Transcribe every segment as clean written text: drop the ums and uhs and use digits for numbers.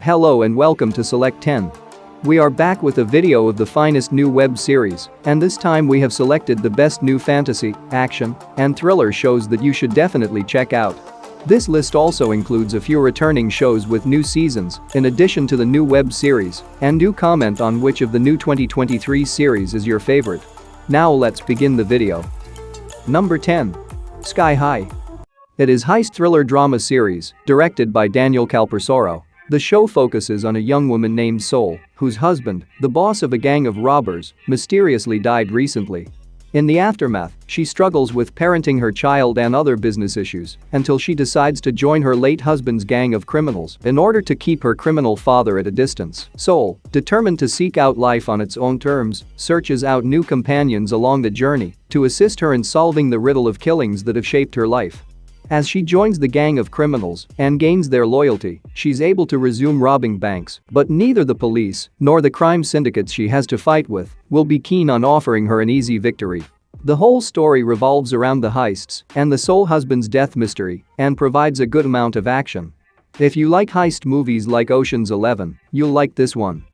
Hello and welcome to Select 10. We are back with a video of the finest new web series, and this time we have selected the best new fantasy, action, and thriller shows that you should definitely check out. This list also includes a few returning shows with new seasons, in addition to the new web series, and do comment on which of the new 2023 series is your favorite. Now let's begin the video. Number 10. Sky High. It is heist thriller drama series, directed by Daniel Calpersoro. The show focuses on a young woman named Sol, whose husband, the boss of a gang of robbers, mysteriously died recently. In the aftermath, she struggles with parenting her child and other business issues until she decides to join her late husband's gang of criminals in order to keep her criminal father at a distance. Sol, determined to seek out life on its own terms, searches out new companions along the journey to assist her in solving the riddle of killings that have shaped her life. As she joins the gang of criminals and gains their loyalty, she's able to resume robbing banks, but neither the police nor the crime syndicates she has to fight with will be keen on offering her an easy victory. The whole story revolves around the heists and the Sol husband's death mystery and provides a good amount of action. If you like heist movies like Ocean's 11, you'll like this one.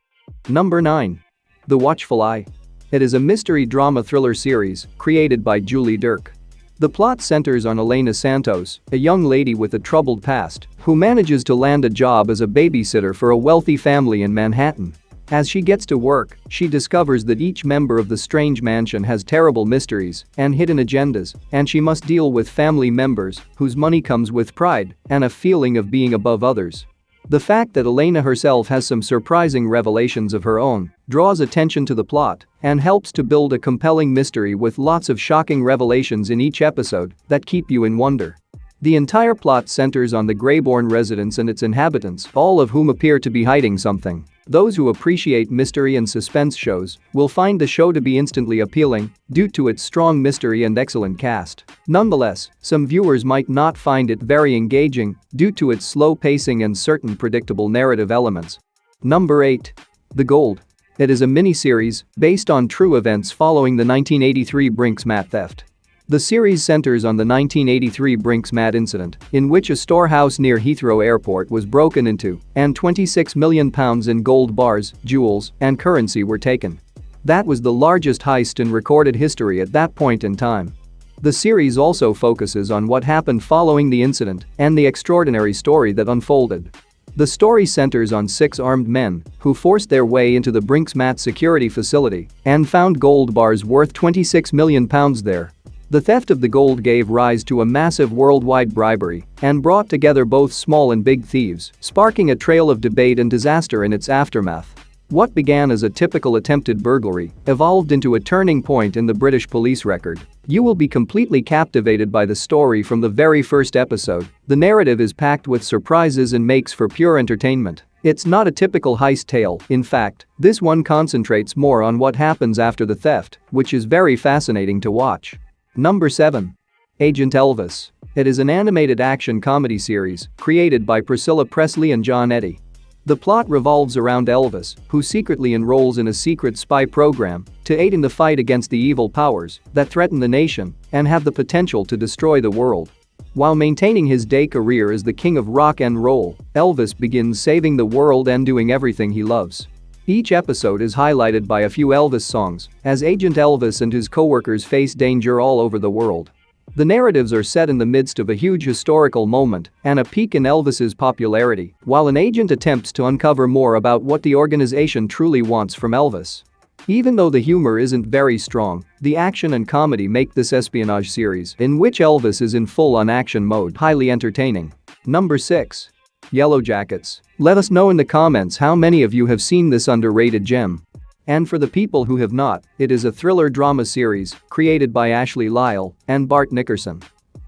Number 9. The Watchful Eye. It is a mystery drama thriller series created by Julie Dirk. The plot centers on Elena Santos, a young lady with a troubled past, who manages to land a job as a babysitter for a wealthy family in Manhattan. As she gets to work, she discovers that each member of the strange mansion has terrible mysteries and hidden agendas, and she must deal with family members whose money comes with pride and a feeling of being above others. The fact that Elena herself has some surprising revelations of her own draws attention to the plot and helps to build a compelling mystery with lots of shocking revelations in each episode that keep you in wonder. The entire plot centers on the Greybourne residence and its inhabitants, all of whom appear to be hiding something. Those who appreciate mystery and suspense shows will find the show to be instantly appealing due to its strong mystery and excellent cast. Nonetheless, some viewers might not find it very engaging due to its slow pacing and certain predictable narrative elements. Number 8. The Gold. It is a miniseries based on true events following the 1983 Brinks-Mat theft. The series centers on the 1983 Brinks-Mat incident, in which a storehouse near Heathrow Airport was broken into and £26 million in gold bars, jewels, and currency were taken. That was the largest heist in recorded history at that point in time. The series also focuses on what happened following the incident and the extraordinary story that unfolded. The story centers on 6 armed men who forced their way into the Brinks-Mat security facility and found gold bars worth £26 million there. The theft of the gold gave rise to a massive worldwide bribery and brought together both small and big thieves, sparking a trail of debate and disaster in its aftermath. What began as a typical attempted burglary evolved into a turning point in the British police record. You will be completely captivated by the story from the very first episode. The narrative is packed with surprises and makes for pure entertainment. It's not a typical heist tale. In fact, this one concentrates more on what happens after the theft, which is very fascinating to watch. Number 7. Agent Elvis. It is an animated action comedy series created by Priscilla Presley and John Eddy. The plot revolves around Elvis, who secretly enrolls in a secret spy program to aid in the fight against the evil powers that threaten the nation and have the potential to destroy the world. While maintaining his day career as the king of rock and roll, Elvis begins saving the world and doing everything he loves. Each episode is highlighted by a few Elvis songs, as Agent Elvis and his co-workers face danger all over the world. The narratives are set in the midst of a huge historical moment and a peak in Elvis's popularity, while an agent attempts to uncover more about what the organization truly wants from Elvis. Even though the humor isn't very strong, the action and comedy make this espionage series, in which Elvis is in full-on action mode, highly entertaining. Number 6. Yellowjackets. Let us know in the comments how many of you have seen this underrated gem. And for the people who have not, it is a thriller drama series created by Ashley Lyle and Bart Nickerson.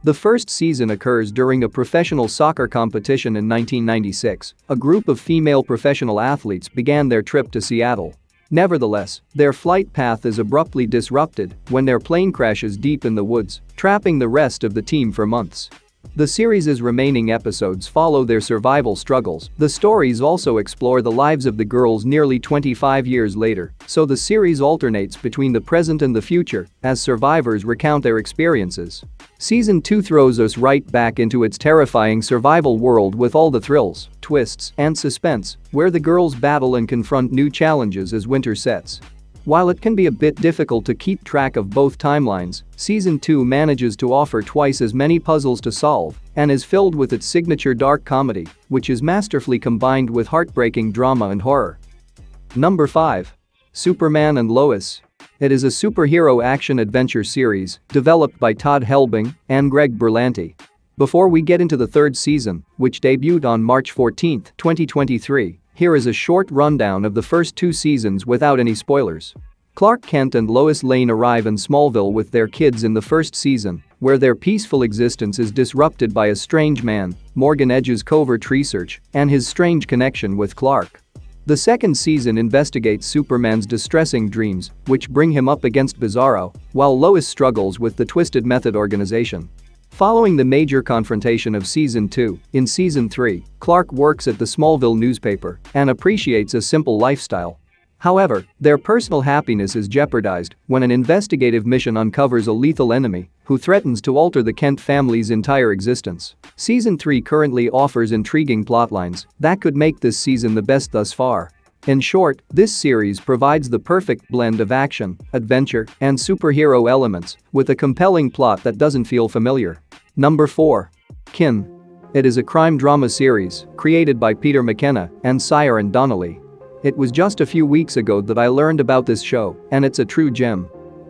The first season occurs during a professional soccer competition in 1996. A group of female professional athletes began their trip to Seattle. Nevertheless, their flight path is abruptly disrupted when their plane crashes deep in the woods, trapping the rest of the team for months. The series' remaining episodes follow their survival struggles. The stories also explore the lives of the girls nearly 25 years later, so the series alternates between the present and the future as survivors recount their experiences. Season 2 throws us right back into its terrifying survival world with all the thrills, twists, and suspense, where the girls battle and confront new challenges as winter sets. While it can be a bit difficult to keep track of both timelines, Season 2 manages to offer twice as many puzzles to solve and is filled with its signature dark comedy, which is masterfully combined with heartbreaking drama and horror. Number 5. Superman and Lois. It is a superhero action-adventure series developed by Todd Helbing and Greg Berlanti. Before we get into the third season, which debuted on March 14, 2023, here is a short rundown of the first 2 seasons without any spoilers. Clark Kent and Lois Lane arrive in Smallville with their kids in the first season, where their peaceful existence is disrupted by a strange man, Morgan Edge's covert research, and his strange connection with Clark. The second season investigates Superman's distressing dreams, which bring him up against Bizarro, while Lois struggles with the Twisted Method organization. Following the major confrontation of Season 2, in Season 3, Clark works at the Smallville newspaper and appreciates a simple lifestyle. However, their personal happiness is jeopardized when an investigative mission uncovers a lethal enemy who threatens to alter the Kent family's entire existence. Season 3 currently offers intriguing plotlines that could make this season the best thus far. In short, this series provides the perfect blend of action, adventure, and superhero elements with a compelling plot that doesn't feel familiar. Number 4. Kin. It is a crime drama series created by Peter McKenna and Ciaran Donnelly. It was just a few weeks ago that I learned about this show, and it's a true gem.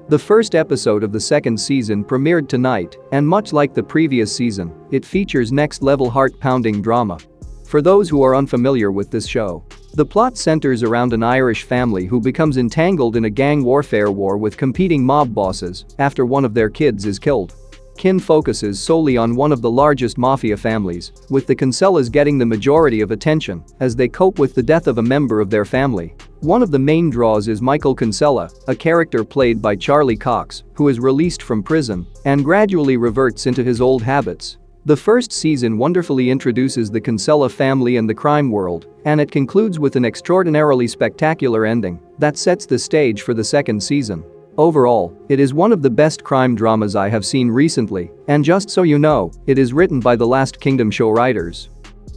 The first episode of the second season premiered tonight, and much like the previous season, it features next-level heart-pounding drama. For those who are unfamiliar with this show, the plot centers around an Irish family who becomes entangled in a gang warfare war with competing mob bosses after one of their kids is killed. Kin focuses solely on one of the largest mafia families, with the Kinsellas getting the majority of attention as they cope with the death of a member of their family. One of the main draws is Michael Kinsella, a character played by Charlie Cox, who is released from prison and gradually reverts into his old habits. The first season wonderfully introduces the Kinsella family and the crime world, and it concludes with an extraordinarily spectacular ending that sets the stage for the second season. Overall, it is one of the best crime dramas I have seen recently, and just so you know, it is written by the Last Kingdom show writers.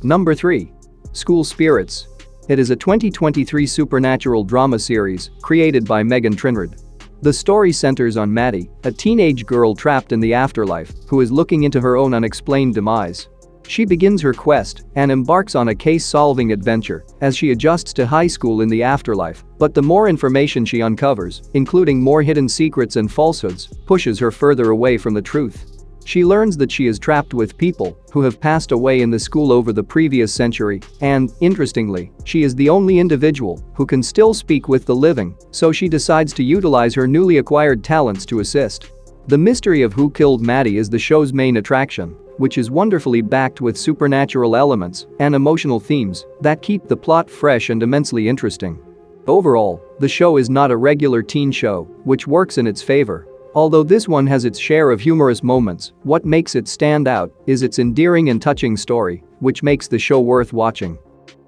Number 3. School Spirits. It is a 2023 supernatural drama series created by Megan Trinrad. The story centers on Maddie, a teenage girl trapped in the afterlife who is looking into her own unexplained demise. She begins her quest and embarks on a case-solving adventure as she adjusts to high school in the afterlife, but the more information she uncovers, including more hidden secrets and falsehoods, pushes her further away from the truth. She learns that she is trapped with people who have passed away in the school over the previous century and, interestingly, she is the only individual who can still speak with the living, so she decides to utilize her newly acquired talents to assist. The mystery of who killed Maddie is the show's main attraction, which is wonderfully backed with supernatural elements and emotional themes that keep the plot fresh and immensely interesting. Overall, the show is not a regular teen show, which works in its favor. Although this one has its share of humorous moments, what makes it stand out is its endearing and touching story, which makes the show worth watching.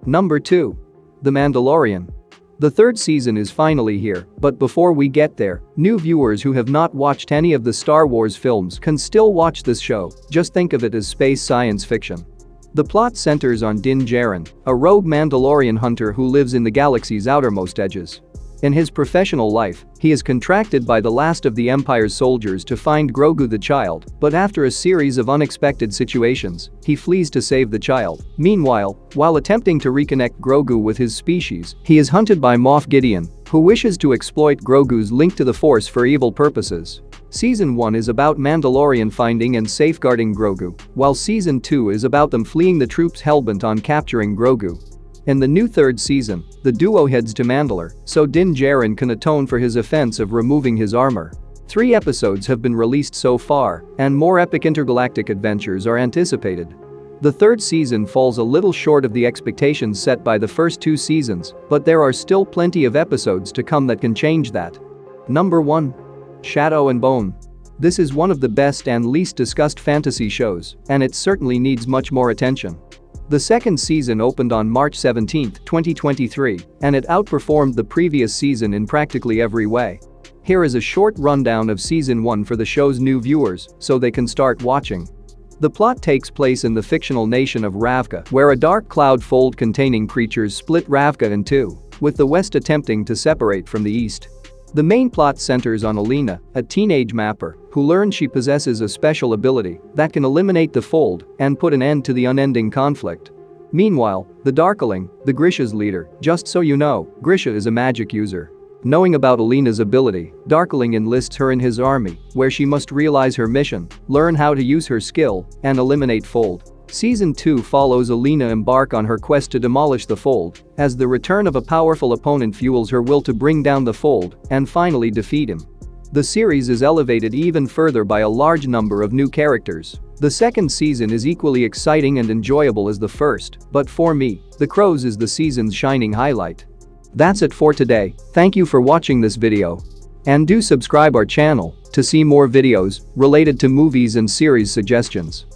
Number 2. The Mandalorian. The third season is finally here, but before we get there, new viewers who have not watched any of the Star Wars films can still watch this show. Just think of it as space science fiction. The plot centers on Din Djarin, a rogue Mandalorian hunter who lives in the galaxy's outermost edges. In his professional life, he is contracted by the last of the Empire's soldiers to find Grogu the child, but after a series of unexpected situations, he flees to save the child. Meanwhile, while attempting to reconnect Grogu with his species, he is hunted by Moff Gideon, who wishes to exploit Grogu's link to the Force for evil purposes. Season 1 is about Mandalorian finding and safeguarding Grogu, while Season 2 is about them fleeing the troops hellbent on capturing Grogu. In the new third season, the duo heads to Mandalore so Din Djarin can atone for his offense of removing his armor. 3 episodes have been released so far, and more epic intergalactic adventures are anticipated. The third season falls a little short of the expectations set by the first 2 seasons, but there are still plenty of episodes to come that can change that. Number 1. Shadow and Bone. This is one of the best and least discussed fantasy shows, and it certainly needs much more attention. The second season opened on March 17, 2023, and it outperformed the previous season in practically every way. Here is a short rundown of Season 1 for the show's new viewers, so they can start watching. The plot takes place in the fictional nation of Ravka, where a dark cloud fold containing creatures split Ravka in two, with the West attempting to separate from the East. The main plot centers on Alina, a teenage mapper, who learns she possesses a special ability that can eliminate the fold and put an end to the unending conflict. Meanwhile, the Darkling, the Grisha's leader, just so you know, Grisha is a magic user. Knowing about Alina's ability, Darkling enlists her in his army, where she must realize her mission, learn how to use her skill, and eliminate Fold. Season 2 follows Alina embark on her quest to demolish the Fold, as the return of a powerful opponent fuels her will to bring down the Fold and finally defeat him. The series is elevated even further by a large number of new characters. The second season is equally exciting and enjoyable as the first, but for me, The Crows is the season's shining highlight. That's it for today. Thank you for watching this video. And do subscribe our channel to see more videos related to movies and series suggestions.